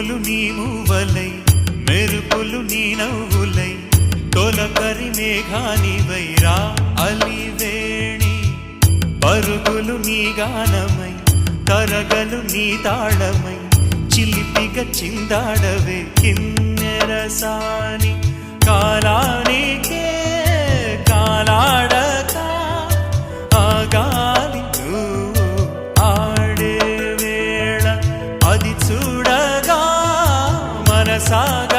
ఉరుములు నీ మూవలై మెరుపులు నీ నవ్వులై తొలకరి మేఘానివై రా అలివేణి పరుగులు నీ గానమై తరగలు నీ తాళమై చిలిపిగా చిందాడవే కిన్నెరసాని కాలానికే కాలాడక ఆగాలి నువ్వు ఆడే వేళ అది చూడగా మనసాగ